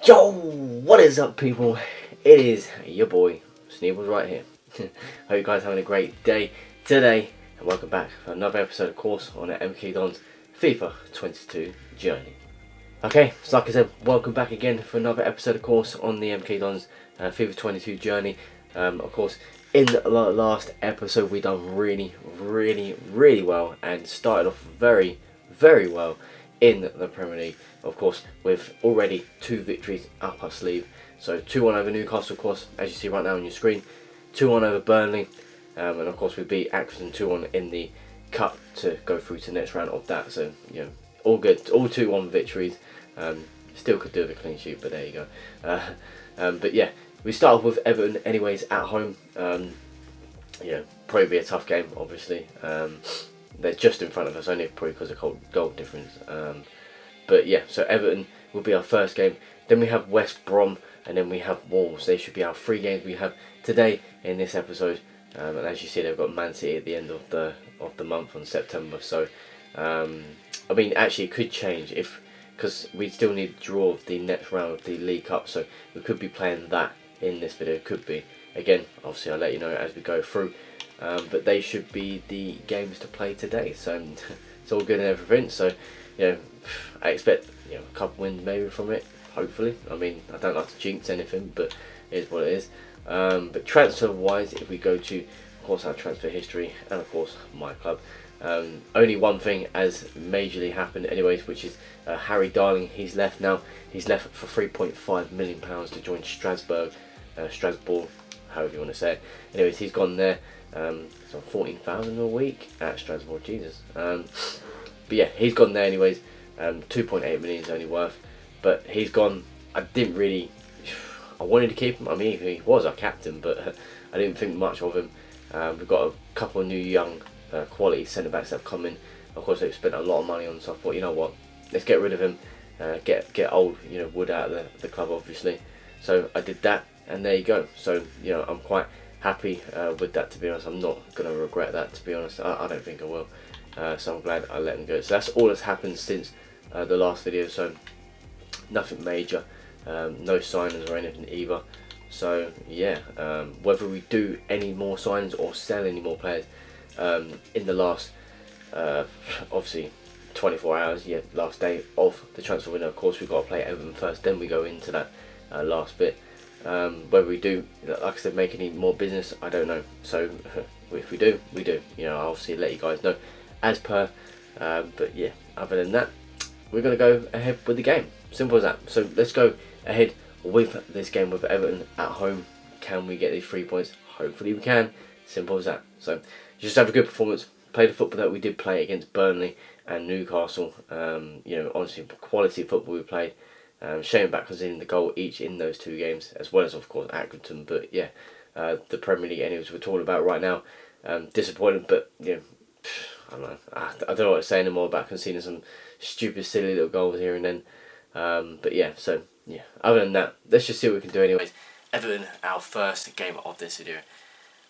Yo, what is up, people? It is your boy Sneebles right here. Hope you guys are having a great day today, and welcome back for another episode, of course, on the MK Dons FIFA 22 journey. Okay, so like I said, welcome back again for another episode, of course, on the MK Dons FIFA 22 journey. Of course, in the last episode, we done really well and started off very well in the Premier League, of course, with already 2 victories up our sleeve. So 2-1 over Newcastle, of course, as you see right now on your screen, 2-1 over Burnley, and of course we beat Accrington 2-1 in the Cup to go through to the next round of that. So, you know, all good, all 2-1 victories. Still could do with a clean sheet, but there you go. But yeah, we start off with Everton anyways at home. Yeah, probably be a tough game, obviously. They're just in front of us, only probably because of goal difference. But yeah, so Everton will be our first game. Then we have West Brom, and then we have Wolves. They should be our 3 games we have today in this episode. And as you see, they've got Man City at the end of the month on September. So I mean, actually, it could change because we still need to draw the next round of the League Cup. So we could be playing that in this video. Could be. Again, obviously, I'll let you know as we go through. But they should be the games to play today, so it's all good and everything. So, you know, I expect, you know, a couple wins maybe from it, hopefully. I mean, I don't like to jinx anything, but it is what it is. But transfer wise, if we go to, of course, our transfer history and of course my club, only one thing has majorly happened anyways, which is Harry Darling. He's left now. He's left for £3.5 million to join Strasbourg, however you want to say it. Anyways, he's gone there. So 14,000 a week at Strasbourg, Jesus. But yeah, he's gone there anyways. 2.8 million is only worth, but he's gone. I wanted to keep him. I mean, he was our captain, but I didn't think much of him. We've got a couple of new young quality centre backs that have come in. Of course, they've spent a lot of money on, so I thought, you know what, let's get rid of him. Get old, you know, Wood out of the club, obviously. So I did that, and there you go. So, you know, I'm quite happy with that, to be honest. I'm not going to regret that, to be honest. I don't think I will. So I'm glad I let him go. So that's all that's happened since the last video. So nothing major, no signings or anything either. So yeah, whether we do any more signings or sell any more players in the last, obviously 24 hours, yeah, last day of the transfer window. Of course, we've got to play Everton first, then we go into that last bit. Whether we do, like I said, make any more business, I don't know. So if we do, we do. You know, I'll obviously let you guys know as per. But yeah, other than that, we're going to go ahead with the game. Simple as that. So let's go ahead with this game with Everton at home. Can we get these 3 points? Hopefully we can. Simple as that. So just have a good performance. Play the football that we did play against Burnley and Newcastle. You know, honestly, quality football we played. Shame back conceding the goal each in those 2 games, as well as, of course, Accrington. But yeah, the Premier League, anyways, we're talking about right now. Disappointed, but you know, I don't know. I don't know what to say anymore about conceding some stupid, silly little goals here and then. But yeah, so yeah. Other than that, let's just see what we can do, anyways. Everton, our first game of this video.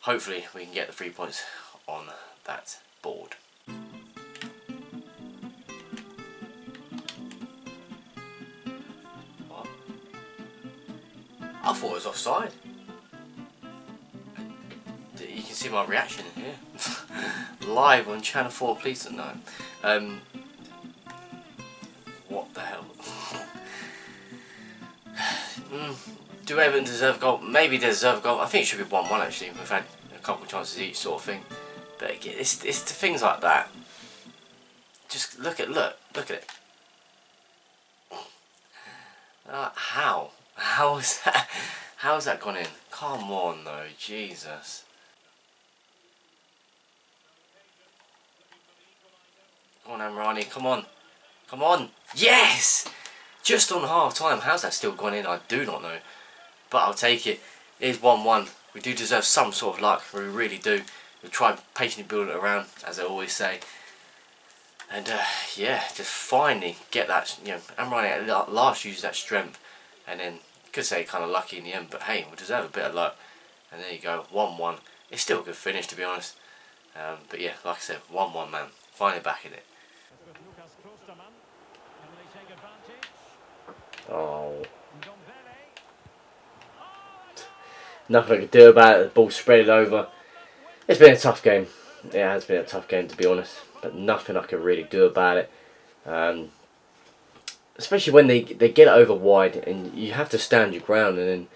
Hopefully, we can get the 3 points on that board. I thought it was offside. You can see my reaction here. Live on Channel 4, please don't know. What the hell? Do Everton deserve a goal? Maybe they deserve a goal. I think it should be 1-1 actually. We've had a couple of chances each, sort of thing. But again, it's the things like that. Just look at it. How? How's that gone in? Come on though, Jesus. Come on, Amrani, come on. Come on. Yes! Just on half time. How's that still gone in? I do not know. But I'll take it. It is 1-1. We do deserve some sort of luck. We really do. We've tried patiently building it around, as I always say. And yeah, just finally get that, you know, Amrani at last used that strength. And then, could say kind of lucky in the end, but hey, we deserve a bit of luck. And there you go, 1-1. It's still a good finish, to be honest. But yeah, like I said, 1-1, man. Finally back in it. Oh. Nothing I could do about it. The ball spread it over. It's been a tough game. It has been a tough game, to be honest, but nothing I could really do about it. Especially when they get it over wide and you have to stand your ground, and then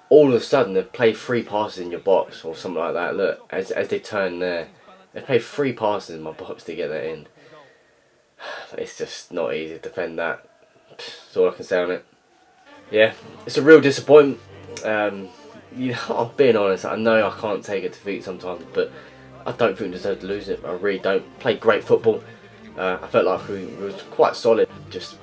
all of a sudden they play 3 passes in your box or something like that. Look, as they turn there, they play 3 passes in my box to get that in. It's just not easy to defend that. That's all I can say on it. Yeah, it's a real disappointment. You know, I'm being honest, I know I can't take a defeat sometimes, but I don't think we deserve to lose it. I really don't. Played great football. I felt like we was quite solid. Just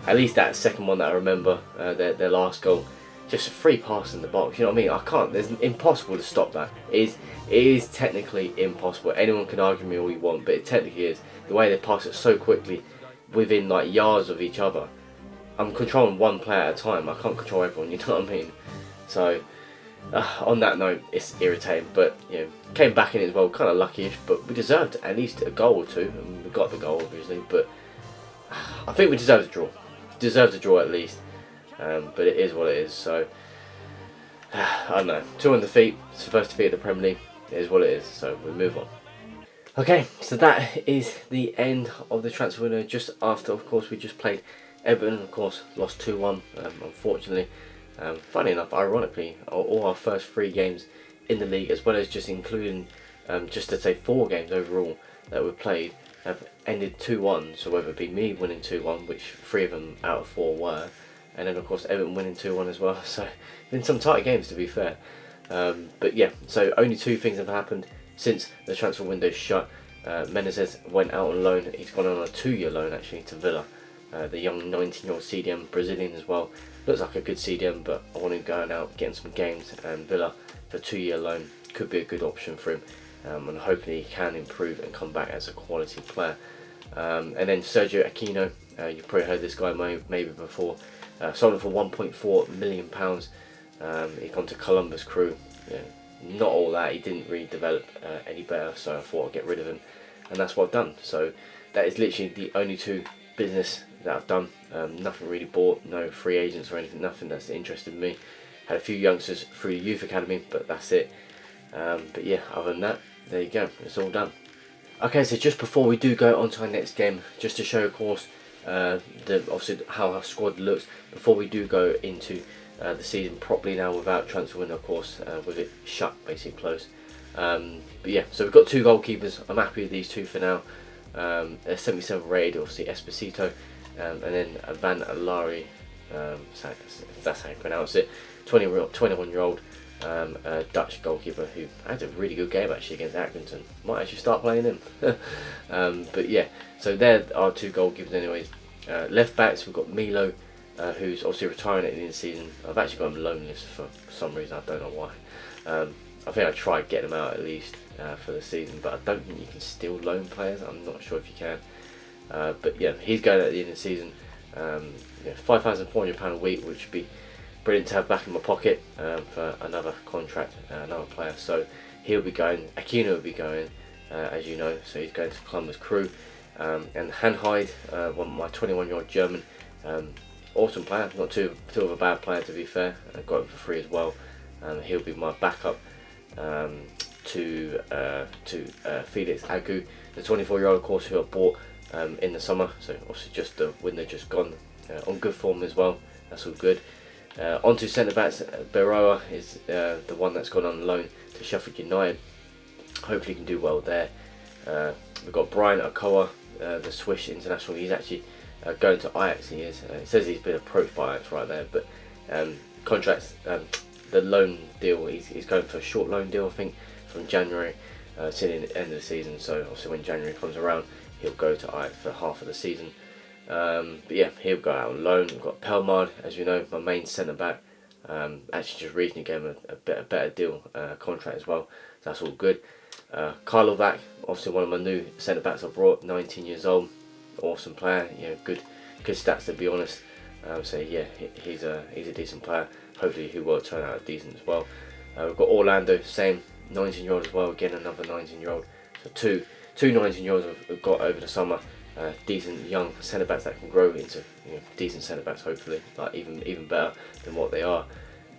at least that second one that I remember, their last goal, just a 3 pass in the box. You know what I mean? I can't. It's impossible to stop that. It is technically impossible. Anyone can argue me all you want, but it technically is. The way they pass it so quickly, within like yards of each other. I'm controlling one player at a time. I can't control everyone. You know what I mean? So on that note, it's irritating. But you know, came back in as well. Kind of lucky-ish, but we deserved at least a goal or two, and we got the goal obviously. But I think we deserve to draw. Deserve to draw at least. But it is what it is. So I don't know. 2 on defeat. It's the first defeat of the Premier League. It is what it is. So we move on. Okay, so that is the end of the transfer window. Just after, of course, we just played Everton. Of course, lost 2-1. Unfortunately, funny enough, ironically, all our first 3 games in the league, as well as just including just to say 4 games overall that were played, have ended 2-1. So whether it be me winning 2-1, which 3 of them out of 4 were, and then of course Everton winning 2-1 as well. So been some tight games, to be fair. But yeah, so only 2 things have happened since the transfer window shut. Menezes went out on loan. He's gone on a 2-year loan actually to Villa. The young 19-year-old CDM, Brazilian as well. Looks like a good CDM, but I want him going out, getting some games, and Villa for a 2-year loan could be a good option for him. And hopefully he can improve and come back as a quality player. And then Sergio Aquino, you've probably heard this guy maybe before. Sold him for £1.4 million. He's gone to Columbus Crew. Yeah, not all that. He didn't really develop any better, so I thought I'd get rid of him, and that's what I've done. So that is literally the only 2 business that I've done. Nothing really bought, no free agents or anything, nothing that's interested me. Had a few youngsters through the youth academy, but that's it. But yeah, other than that, there you go, it's all done. Okay, so just before we do go on to our next game, just to show, of course, obviously how our squad looks before we do go into the season properly now without transfer window, of course, with it shut, basically closed. But yeah, so we've got 2 goalkeepers. I'm happy with these 2 for now. They're 77 rated, obviously Esposito, and then Van Alari, if that's how you pronounce it, 21-year-old Dutch goalkeeper who had a really good game actually against Accrington. Might actually start playing him. But yeah, so there are 2 goalkeepers anyways. Left backs, we've got Milo, who's obviously retiring at the end of the season. I've actually got him loanless for some reason, I don't know why. I think I tried getting him out at least for the season, but I don't think you can still loan players. I'm not sure if you can. But yeah, he's going at the end of the season. Yeah, £5,400 a week, which would be brilliant to have back in my pocket for another contract, another player. So he'll be going. Aquino will be going, as you know. So he's going to Columbus Crew. And Hanhide, my 21-year-old German, awesome player. Not too of a bad player, to be fair. I got him for free as well. He'll be my backup to Felix Agu, the 24-year-old, of course, who I bought in the summer. So obviously just the window just gone, on good form as well. That's all good. Onto centre backs, Beroa is the one that's gone on loan to Sheffield United. Hopefully he can do well there. We've got Brian Okoa, the Swiss international. He's actually going to Ajax. He is. It says he's been approached by Ajax right there, but contracts, the loan deal, he's going for a short loan deal, I think, from January to the end of the season. So obviously when January comes around, he'll go to Ajax for half of the season. But yeah, he'll go out on loan. We've got Pelmard, as you know, my main centre back. Actually just recently gave him a better deal, contract as well. So that's all good. Karlovac, obviously one of my new centre backs I brought, 19 years old, awesome player. You know, good stats, to be honest. So yeah, he's a decent player. Hopefully he will turn out decent as well. We've got Orlando, same 19-year-old as well. Again, another 19-year-old. So two 19-year-olds we've got over the summer. Decent young centre backs that can grow into, you know, decent centre backs. Hopefully, like even better than what they are.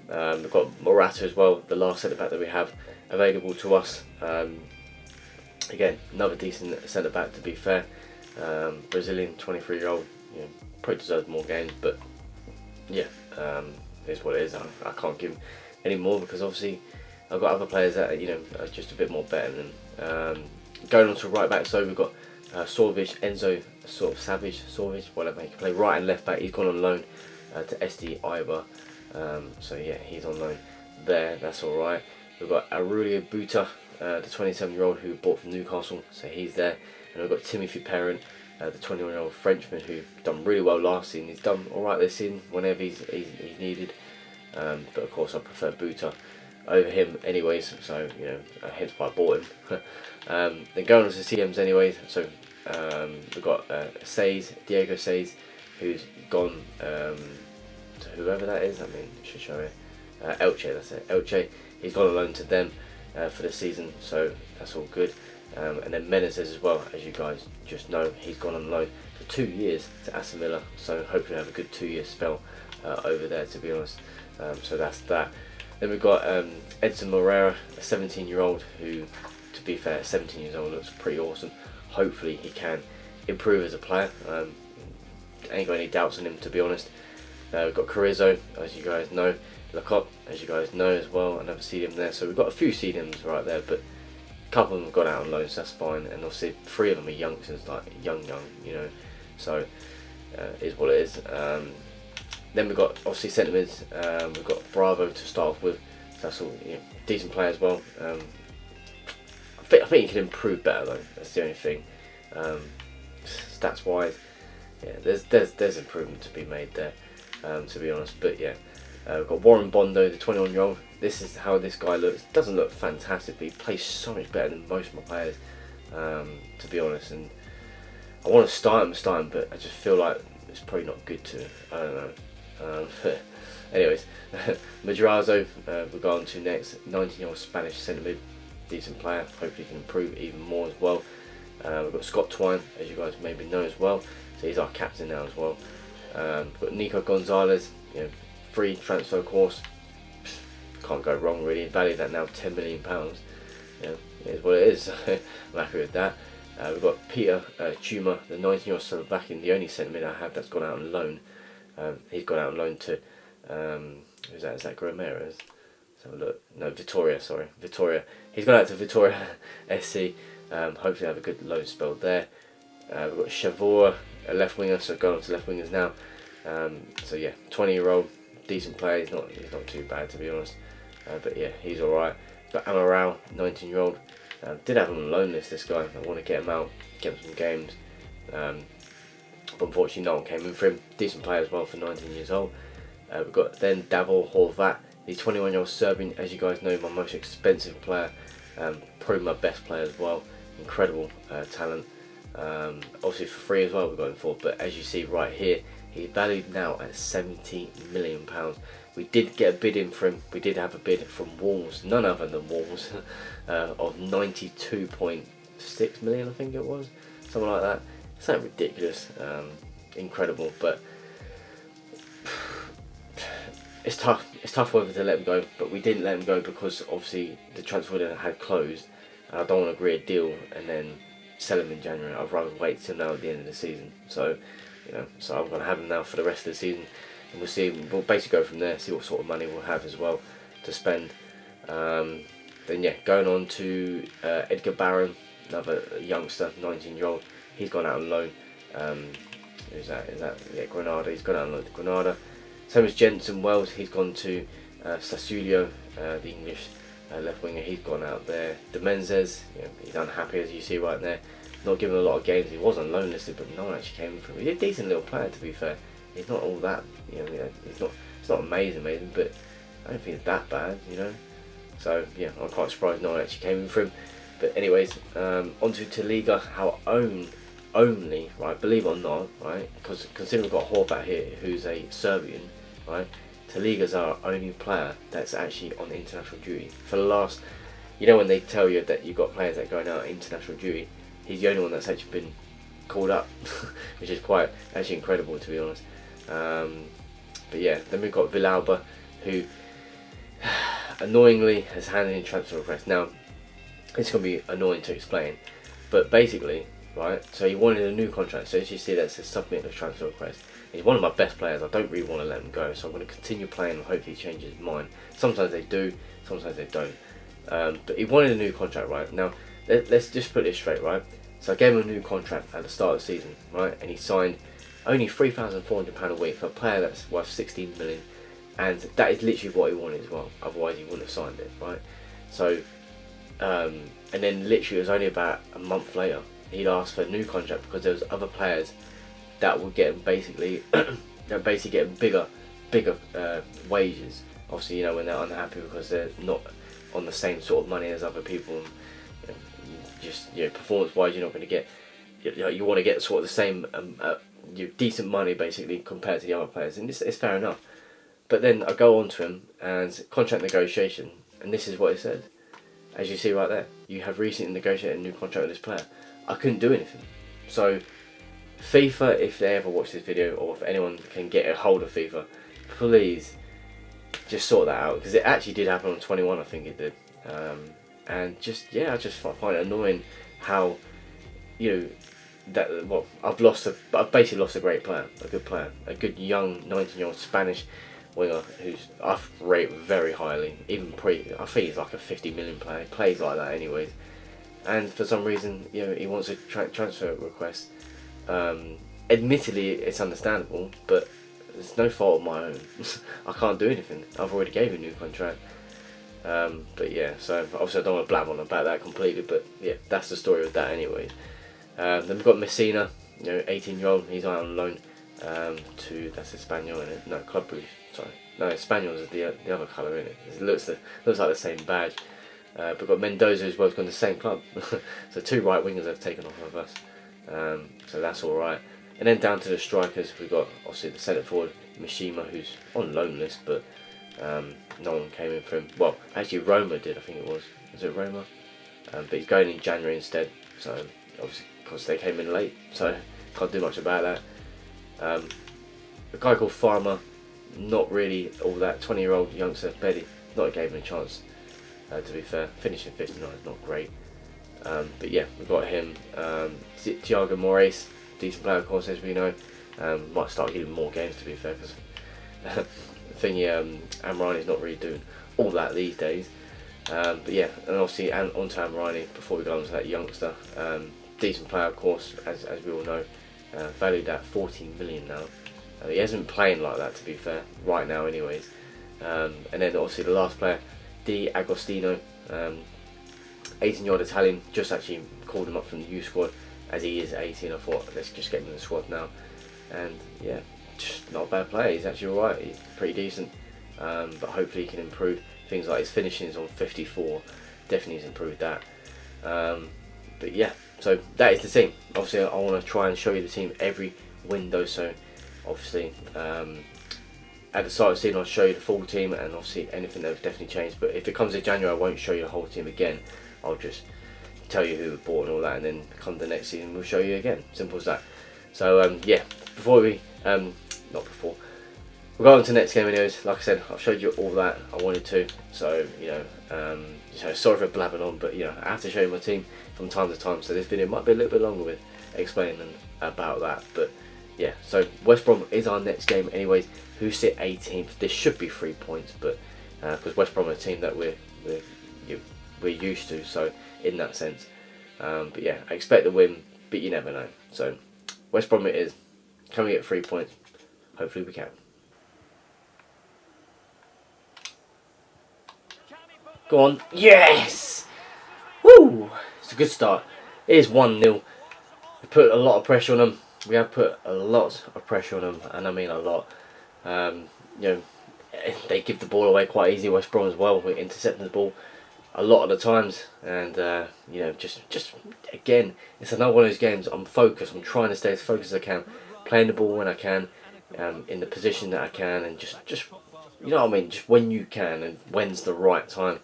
We've got Morata as well, the last centre back that we have available to us. Again, another decent centre back, to be fair. Brazilian, 23-year-old, you know, probably deserves more games, but yeah, it's what it is. I can't give him any more because obviously I've got other players that, you know, are just a bit more better than him. Going on to right back, so we've got Sorvic, Enzo, sort of Savage, Sorvic, whatever. He can play right and left back. He's gone on loan to SD Iber. So yeah, he's on loan there. That's all right. We've got Aurelio Buta, the 27-year-old who bought from Newcastle, so he's there. And we've got Timothy Perrin, the 21-year-old Frenchman who done really well last season. He's done all right this season whenever he's needed. But of course, I prefer Buta over him anyways, so you know, hence why I bought him. Then going on to CMs anyways, so we've got Diego Says, who's gone to whoever that is. I mean, I should show it. Elche, that's it. Elche, he's gone on loan to them for the season, so that's all good. And then Menezes as well, as you guys just know, he's gone on loan for 2 years to Aston Villa, so hopefully have a good 2-year spell over there, to be honest. So that's that. Then we've got Edson Moreira, a 17-year-old who, to be fair, 17 years old, looks pretty awesome. Hopefully he can improve as a player. Ain't got any doubts on him, to be honest. We've got Carrizo, as you guys know. Lacotte, as you guys know as well. Another CDM there. So we've got a few CDMs right there, but a couple of them have gone out on loan, so that's fine. And obviously 3 of them are youngsters, like young, you know. So is what it is. Then we've got obviously centre mids. We've got Bravo to start off with. So that's all, you know, decent player as well. I think he can improve better though. That's the only thing. Stats wise, yeah, there's improvement to be made there. To be honest, but yeah, we've got Warren Bondo, the 21-year-old. This is how this guy looks. Doesn't look fantastic, but he plays so much better than most of my players. To be honest, and I want to start him, but I just feel like it's probably not good to. I don't know. Anyways, Madrazo, we'll go on to next. 19-year-old Spanish centre mid, decent player. Hopefully he can improve even more as well. We've got Scott Twine, as you guys maybe know as well. So he's our captain now as well. We've got Nico Gonzalez, you know, free transfer course. Can't go wrong really. Valued at now £10 million. You know, it is what it is. I'm happy with that. We've got Peter Chuma, the 19-year-old Slovakian, the only centre mid I have that's gone out on loan. He's gone out on loan to who's that? Is that Gromera? Let's have a look. No, Vitoria. Sorry, Vitoria. He's gone out to Vitoria SC. Hopefully have a good loan spell there. We've got Shavor, a left winger, so going on to left wingers now. So yeah, 20-year-old, decent player. He's not too bad, to be honest. But yeah, he's all right. Got Amaral, 19-year-old. Did have him on loan list. This guy. I want to get him out, get him some games. But unfortunately, no one came in for him. Decent player as well for 19 years old. We've got then Davor Horvat, the 21-year-old Serbian. As you guys know, my most expensive player. Probably my best player as well. Incredible talent. Obviously for free as well we've got him for, but as you see right here, he's valued now at £70 million. We did get a bid in for him. We did have a bid from Wolves, none other than Wolves, of 92.6 million, I think it was, something like that. It's not ridiculous, incredible, but it's tough. It's tough whether to let him go, but we didn't let him go because obviously the transfer window had closed, and I don't want to agree a deal and then sell him in January. I'd rather wait till now at the end of the season. So, you know, so I'm going to have him now for the rest of the season, and we'll see. We'll basically go from there, see what sort of money we'll have as well to spend. Then yeah, going on to Edgar Barron, another youngster, 19-year-old. He's gone out on loan. Who's that? Is that yeah, Granada? He's gone out on loan to Granada. Same as Jensen Wells. He's gone to Sassuolo, the English left winger. He's gone out there. De Menezes, you know, he's unhappy as you see right there. Not given a lot of games. He was on loan listed, but no one actually came in for him. He's a decent little player, to be fair. He's not all that, you know. It's not amazing, but I don't think it's that bad, you know. So yeah, I'm quite surprised no one actually came in for him. But anyways, onto Liga, our only, right, believe it or not, right, because considering we've got Horvat here, who's a Serbian, right, Liga's our only player that's actually on international duty. For the last, you know when they tell you that you've got players that are going out on international duty, he's the only one that's actually been called up, which is quite actually incredible, to be honest. But yeah, then we've got Villalba, who annoyingly has handed in transfer requests. Now, it's going to be annoying to explain, but basically, right, so he wanted a new contract. So as you see, that says submit a transfer request. He's one of my best players. I don't really want to let him go, so I'm going to continue playing and hopefully he changes his mind. Sometimes they do, sometimes they don't. But he wanted a new contract, right? Now, let's just put this straight, right? So I gave him a new contract at the start of the season, right? And he signed only £3,400 a week for a player that's worth 16 million. And that is literally what he wanted as well. Otherwise he wouldn't have signed it, right? So, and then literally it was only about a month later he'd asked for a new contract because there was other players that were getting basically getting bigger wages. Obviously, you know, when they're unhappy because they're not on the same sort of money as other people. And, performance-wise, you're not going to get. You want to get sort of the same, decent money basically compared to the other players, and it's fair enough. But then I go on to him and contract negotiation, and this is what it said. As you see right there, you have recently negotiated a new contract with this player. I couldn't do anything. So FIFA, if they ever watch this video, or if anyone can get a hold of FIFA, please just sort that out, because it actually did happen on 21, I think it did. And just, yeah, I just find it annoying how, I've basically lost a great player, a good player, a good young 19-year-old Spanish winger who's I rate very highly. Even I think he's like a 50 million player. He plays like that anyways. And for some reason, he wants a transfer request. Admittedly, it's understandable, but it's no fault of my own. I can't do anything. I've already gave him a new contract. But yeah, so obviously I don't want to blab on about that completely, but yeah, that's the story of that anyways. Then we've got Messina, 18-year-old, he's out on loan to, that's Espanyol, isn't it? No, Club Brugge, sorry. No, Espanyol is the other colour, isn't it? It looks like the same badge. But we've got Mendoza who's both gone to the same club. So two right wingers have taken off of us. So that's alright. And then down to the strikers, we've got obviously the centre forward, Mishima, who's on loan list, but no one came in for him. Well, actually Roma did, I think it was. Was it Roma? But he's going in January instead, so obviously because they came in late, so can't do much about that. A guy called Farmer, not really all that. 20-year-old youngster, Betty, not gave him a chance. To be fair, finishing 59 is not great. But yeah, we've got him. Thiago Moraes, decent player of course, as we know. Might start giving more games to be fair, because Amrani's not really doing all that these days. But yeah, and obviously on to Amrani before we go on to that youngster. Decent player of course, as we all know. Valued at 14 million now. He hasn't been playing like that to be fair, right now anyways. And then obviously the last player, Di Agostino, 18-year-old Italian, just actually called him up from the youth squad as he is 18. I thought let's just get him in the squad now, and yeah, just not a bad player. He's actually alright, he's pretty decent, but hopefully he can improve things like his finishing is on 54, definitely has improved that. But yeah, so that is the team. Obviously I want to try and show you the team every window, so obviously at the start of the season I'll show you the full team, and obviously anything that's definitely changed. But if it comes to January I won't show you the whole team again. I'll just tell you who we bought and all that, and then come the next season we'll show you again. Simple as that. So yeah, before we we'll go on to the next game anyways. Like I said, I've showed you all that I wanted to, so sorry for blabbing on, but I have to show you my team from time to time, so this video might be a little bit longer with explaining about that. But yeah, so West Brom is our next game anyways, who sit 18th. This should be 3 points, but because West Brom are a team that we're used to, so in that sense. But yeah, I expect the win, but you never know. So West Brom it is. Can we get 3 points? Hopefully we can. Go on. Yes! Woo! It's a good start. It is 1-0. We put a lot of pressure on them. We have put a lot of pressure on them, and I mean a lot. They give the ball away quite easy, West Brom as well. We're intercepting the ball a lot of the times, and just again, it's another one of those games. I'm focused. I'm trying to stay as focused as I can, playing the ball when I can, in the position that I can, and just you know what I mean, just when you can, and when's the right time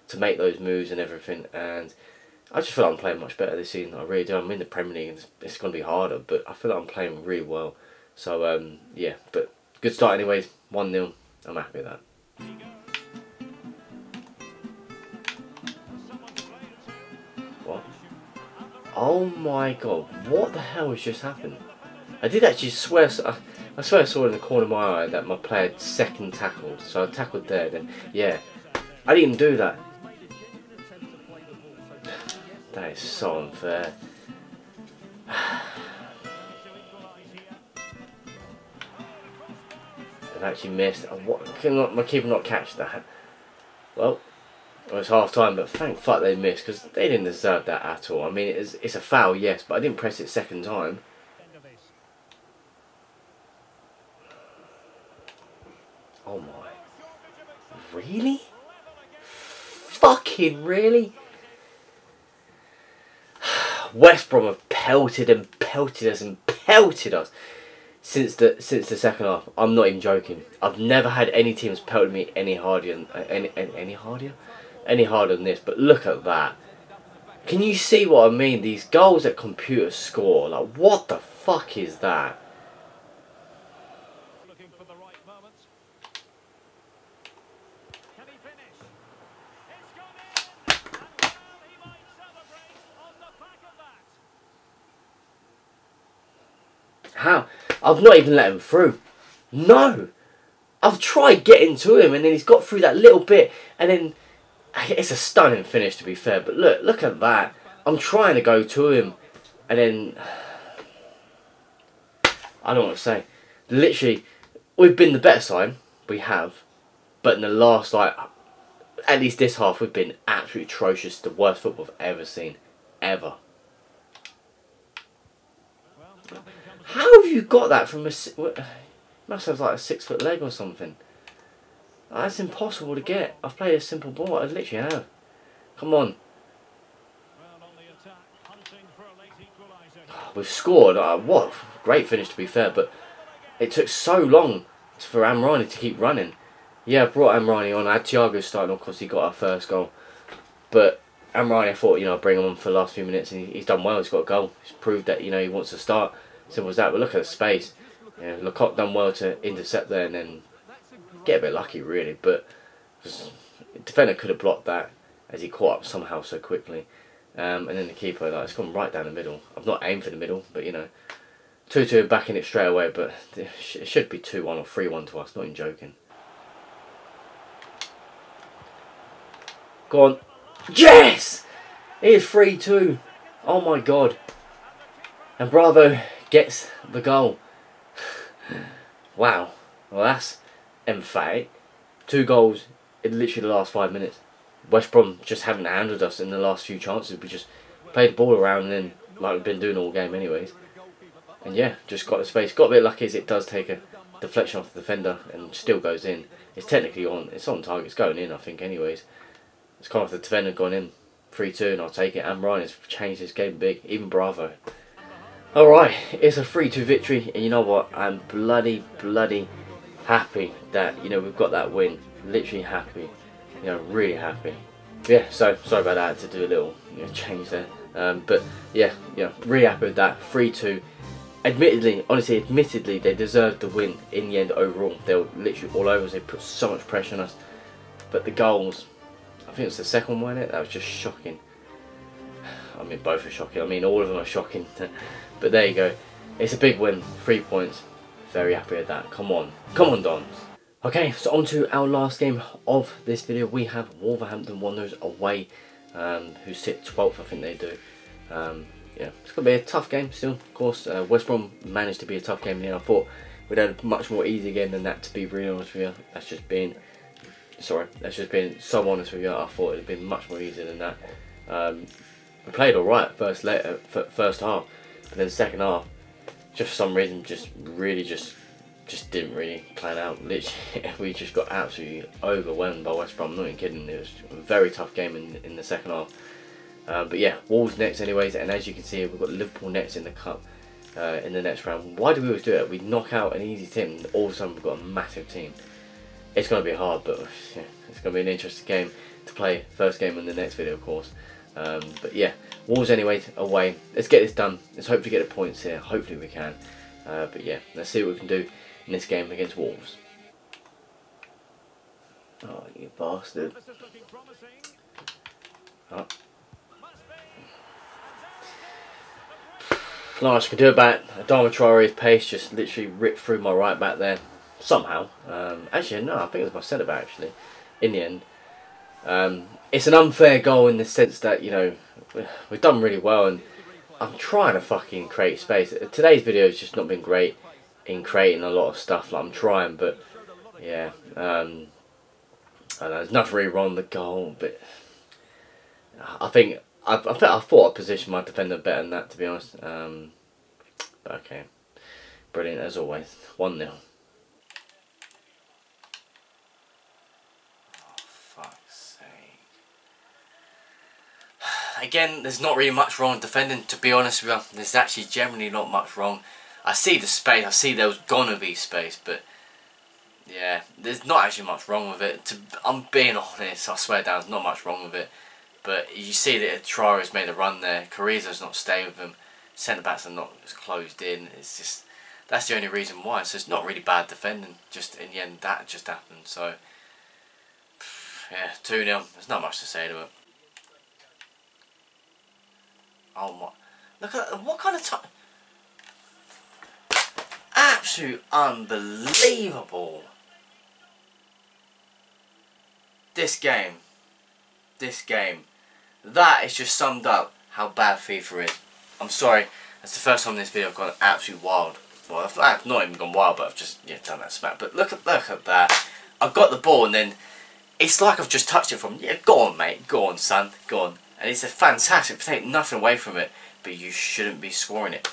to make those moves and everything. And I just feel like I'm playing much better this season. I really do. I'm in the Premier League, and it's going to be harder, but I feel like I'm playing really well. So yeah, but good start anyways. 1-0. I'm happy with that. Oh my god, what the hell has just happened? I did actually swear, I swear I saw in the corner of my eye that my player had second tackled. So I tackled there, then, yeah. I didn't even do that. That is so unfair. I've actually missed. What, can my keeper not catch that? Well, it was half time, but thank fuck they missed because they didn't deserve that at all. I mean, it's a foul, yes, but I didn't press it second time. Oh my. Really? Fucking really? West Brom have pelted and pelted us and pelted us since the second half. I'm not even joking. I've never had any teams pelted me any harder than this. But look at that. Can you see what I mean? These goals that computers score. Like, what the fuck is that? How? I've not even let him through. No! I've tried getting to him and then he's got through that little bit and then it's a stunning finish to be fair, but look at that. I'm trying to go to him and then I don't know what to say. Literally, we've been the better side, we have, but in the last, like, at least this half, we've been absolutely atrocious. The worst football I've ever seen. Ever. How have you got that from a... Must have like a 6 foot leg or something. That's impossible to get. I've played a simple ball. I literally have. Come on. We've scored. What? Great finish to be fair, but it took so long for Amrani to keep running. Yeah, I brought Amrani on. I had Thiago starting on because he got our first goal. But Amrani, I thought, you know, I'd bring him on for the last few minutes and he's done well. He's got a goal. He's proved that, you know, he wants to start. Simple as that. But look at the space. You know, Lecoq done well to intercept there and then get a bit lucky really, but the defender could have blocked that as he caught up somehow so quickly. And then the keeper, like, it's gone right down the middle. I've not aimed for the middle, but you know, 2-2 back in it straight away. But it should be 2-1 or 3-1 to us. Not even joking. Go on, yes, it is 3-2. Oh my god! And Bravo gets the goal. Wow. Well, that's emphatic. 2 goals in literally the last 5 minutes. West Brom just haven't handled us in the last few chances. We just played the ball around and then, like we've been doing all game anyways. And yeah, just got the space. Got a bit lucky as it does take a deflection off the defender and still goes in. It's technically on. It's on target. It's going in, I think, anyways. It's come off the defender, gone in. 3-2 and I'll take it. And Ryan has changed this game big. Even Bravo. Alright, it's a 3-2 victory. And you know what? I'm bloody happy that, you know, we've got that win. Literally happy. You know, really happy. Yeah, so sorry about that. I had to do a little, you know, change there. But yeah, you know, really happy with that. 3-2. Admittedly, they deserved the win in the end overall. They were literally all over us. They put so much pressure on us. But the goals, I think it's the second one, wasn't it? That was just shocking. I mean, both are shocking. I mean, all of them are shocking. But there you go. It's a big win. 3 points. Very happy with that. Come on. Come on, Dons. Okay, so on to our last game of this video. We have Wolverhampton Wanderers away, who sit 12th, I think they do. Yeah, it's going to be a tough game still, of course. West Brom managed to be a tough game here. I thought we'd had a much more easy game than that, to be really honest with you. That's just being so honest with you. I thought it'd been much more easier than that. We played alright first half, but then second half, just for some reason, just didn't really plan out. Literally, we just got absolutely overwhelmed by West Brom. I'm not even kidding. It was a very tough game in the second half. But yeah, Wolves next anyways, and as you can see, we've got Liverpool next in the cup in the next round. Why do we always do it? We knock out an easy team, and all of a sudden we've got a massive team. It's going to be hard, but yeah, it's going to be an interesting game to play. First game in the next video, of course. But yeah, Wolves anyways away. Let's get this done. Let's hopefully get the points here. Hopefully we can. But yeah, let's see what we can do in this game against Wolves. Oh, you bastard. Oh. Not much I can do about it. Adama Traore's pace just literally ripped through my right back there. Somehow. Actually, no, I think it was my centre back actually. In the end. It's an unfair goal in the sense that, you know, we've done really well and I'm trying to fucking create space. Today's video has just not been great in creating a lot of stuff. Like, I'm trying, but yeah. I don't know, there's nothing really wrong with the goal, but I think I thought I positioned my defender better than that, to be honest. But okay, brilliant as always. 1-0. Oh, fuck's sake! Again, there's not really much wrong with defending. To be honest with you, there's actually generally not much wrong. I see the space. I see there was gonna be space, but yeah, there's not actually much wrong with it. I'm being honest. I swear down, there's not much wrong with it. But you see that Traore's made a run there. Carrizo's not staying with him. Centre backs are not closed in. It's just, that's the only reason why. So it's not really bad defending. Just in the end, that just happened. So yeah, 2-0. There's not much to say to it. Oh my! Look at that. What kind of time? Absolute unbelievable. This game. That is just summed up how bad FIFA is. I'm sorry, that's the first time in this video I've gone absolutely wild. Well, I've not even gone wild, but I've just done that smack. But look at that. I've got the ball and then it's like I've just touched it from. Yeah, go on, mate. Go on, son. Go on. And it's a fantastic. Take nothing away from it, but you shouldn't be scoring it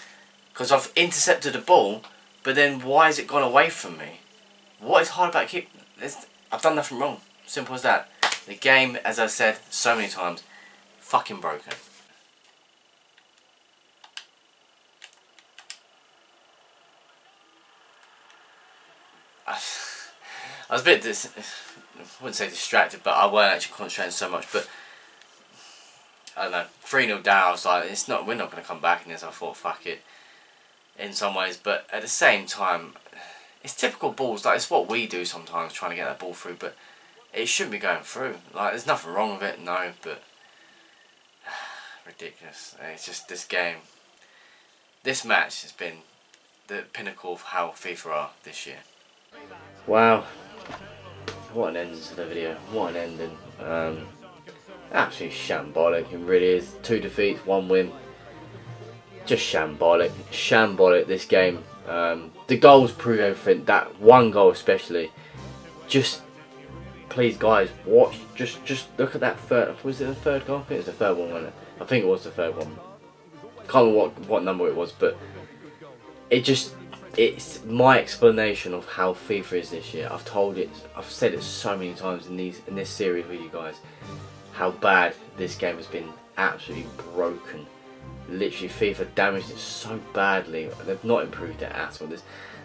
because I've intercepted the ball. But then why has it gone away from me? What is hard about keep? I've done nothing wrong. Simple as that. The game, as I said so many times, fucking broken. I was a bit, I wouldn't say distracted, but I weren't actually concentrating so much. But I don't know, 3-0 down. I was like, we're not going to come back in this. I thought, fuck it, in some ways. But at the same time, it's typical balls. Like, it's what we do sometimes, trying to get that ball through. But it shouldn't be going through. Like, there's nothing wrong with it, no, but ridiculous. It's just this game. This match has been the pinnacle of how FIFA are this year. Wow. What an ending to the video. What an ending. Absolutely shambolic. It really is. 2 defeats, 1 win. Just shambolic. Shambolic, this game. The goals prove everything. That one goal especially. Just... Please, guys, watch. Just look at that third. Was it the third goal? I think it was the third one, wasn't it? I think it was the third one. Can't remember what number it was, but it's my explanation of how FIFA is this year. I've said it so many times in this series with you guys, how bad this game has been. Absolutely broken. Literally, FIFA damaged it so badly. They've not improved it at all.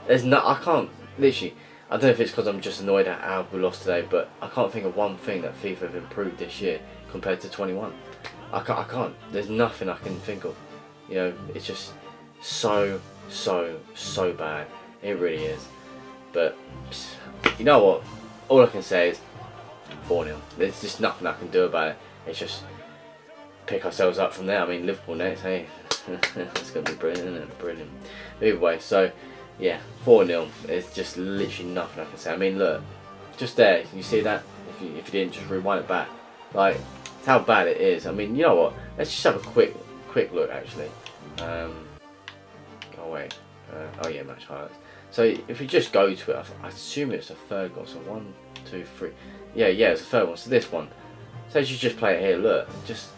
There's no. I can't literally. I don't know if it's because I'm just annoyed at how we lost today, but I can't think of one thing that FIFA have improved this year compared to 21. I can't. There's nothing I can think of. You know, it's just so bad. It really is. But you know what? All I can say is 4-0. There's just nothing I can do about it. It's just pick ourselves up from there. I mean, Liverpool next. Hey, it's gonna be brilliant, isn't it? Brilliant. Either way, so. Yeah, 4-0. It's just literally nothing I can say. I mean, look, just there. You see that? If you didn't, just rewind it back. Like, it's how bad it is. I mean, you know what? Let's just have a quick look actually. Oh wait. Oh yeah, match highlights. So if we just go to it, I assume it's a third goal. So 1, 2, 3. Yeah, it's a third one. So this one. So you just play it here. Look, just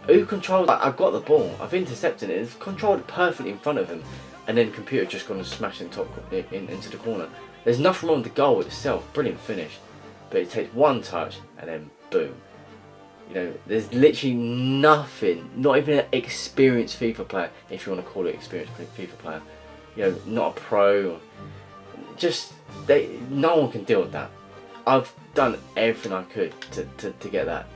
who controls? Like, I've got the ball. I've intercepted it. It's controlled it perfectly in front of him. And then the computer just gone and smashed into the corner. There's nothing wrong with the goal itself. Brilliant finish. But it takes one touch and then boom. You know, there's literally nothing. Not even an experienced FIFA player, if you want to call it experienced FIFA player. You know, not a pro. Just no one can deal with that. I've done everything I could to get that.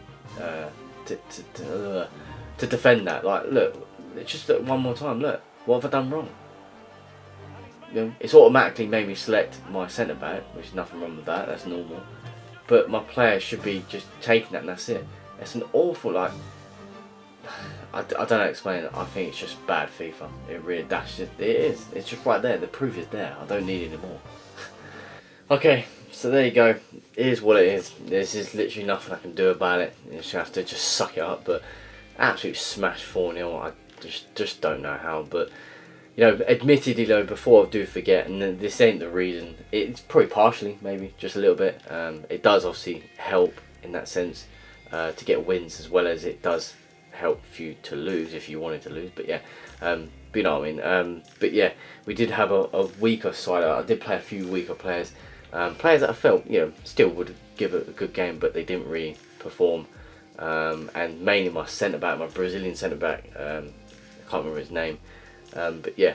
To defend that. Like, look, just look one more time. Look, what have I done wrong? You know, it's automatically made me select my centre back, which is nothing wrong with that. That's normal. But my player should be just taking that, and that's it. It's an awful, like, I don't know how to explain it. I think it's just bad FIFA. It really, it is. It's just right there. The proof is there. I don't need any more. Okay, so there you go. It is what it is. There's just literally nothing I can do about it. You just have to just suck it up. But absolute smash 4-0. I just don't know how. But you know, admittedly though, before I do forget, and this ain't the reason. It's probably partially, maybe just a little bit. It does obviously help in that sense to get wins, as well as it does help for you to lose if you wanted to lose. But yeah, but you know what I mean. But yeah, we did have a weaker side. I did play a few weaker players, players that I felt, you know, still would give it a good game, but they didn't really perform. And mainly my centre back, my Brazilian centre back. I can't remember his name, but yeah,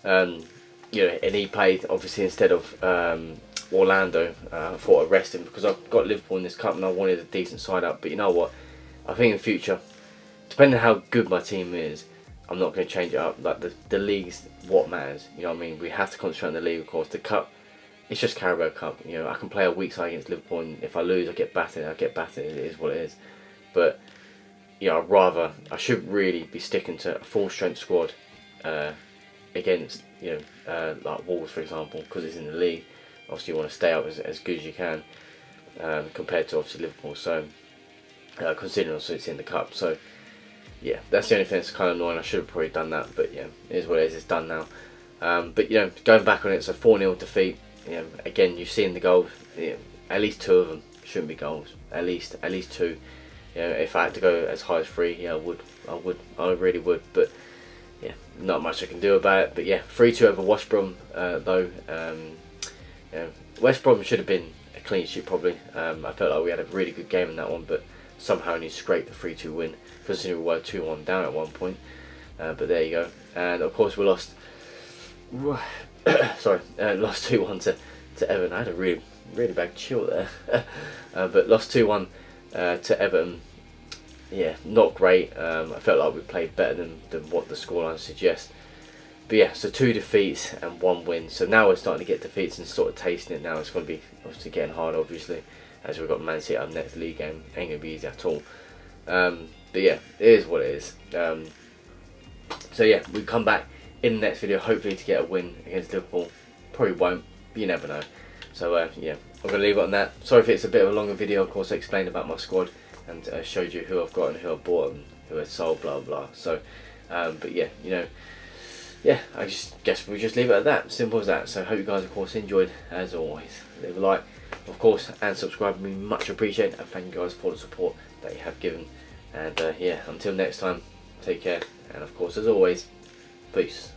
you know, and he played obviously instead of Orlando. I thought I'd rest him because I've got Liverpool in this cup and I wanted a decent side up. But you know what? I think in future, depending on how good my team is, I'm not going to change it up. Like the league's what matters. You know what I mean? We have to concentrate on the league, of course. The cup, it's just Carabao Cup. You know, I can play a weak side against Liverpool, and if I lose, I get battered. I get battered. It is what it is. But you know, I should really be sticking to a full strength squad against, you know, like Wolves, for example, because it's in the league. Obviously, you want to stay up as good as you can compared to obviously Liverpool. So considering also it's in the cup, so yeah, that's the only thing that's kind of annoying. I should have probably done that, but yeah, it is what it is. It's done now. But you know, going back on it, so 4-0 defeat. You know, again, you've seen the goals. You know, at least 2 of them shouldn't be goals. At least 2. You know, if I had to go as high as 3, yeah, I really would. But yeah, not much I can do about it. But yeah, 3-2 over West Brom though. You know, West Brom should have been a clean sheet probably. I felt like we had a really good game in that one, but somehow only scraped the 3-2 win, considering we were 2-1 down at one point. But there you go. And of course we lost. Sorry, lost 2-1 to Everton. I had a really bad chill there. But lost 2-1 to Everton. Yeah, not great. I felt like we played better than what the scoreline suggests. But yeah, so 2 defeats and 1 win. So now we're starting to get defeats and sort of tasting it now. It's going to be obviously getting harder, obviously, as we've got Man City our next league game. Ain't going to be easy at all. But yeah, it is what it is. So yeah, we come back in the next video, hopefully to get a win against Liverpool. Probably won't, but you never know. So yeah, I'm going to leave it on that. Sorry if it's a bit of a longer video. Of course, I explained about my squad and showed you who I've got and who I've bought and who I've sold, blah blah. So, but yeah, you know, yeah, I just guess we'll just leave it at that. Simple as that. So hope you guys, of course, enjoyed as always. Leave a like, of course, and subscribe. Would be much appreciated. And thank you guys for the support that you have given. And yeah, until next time, take care. And of course, as always, peace.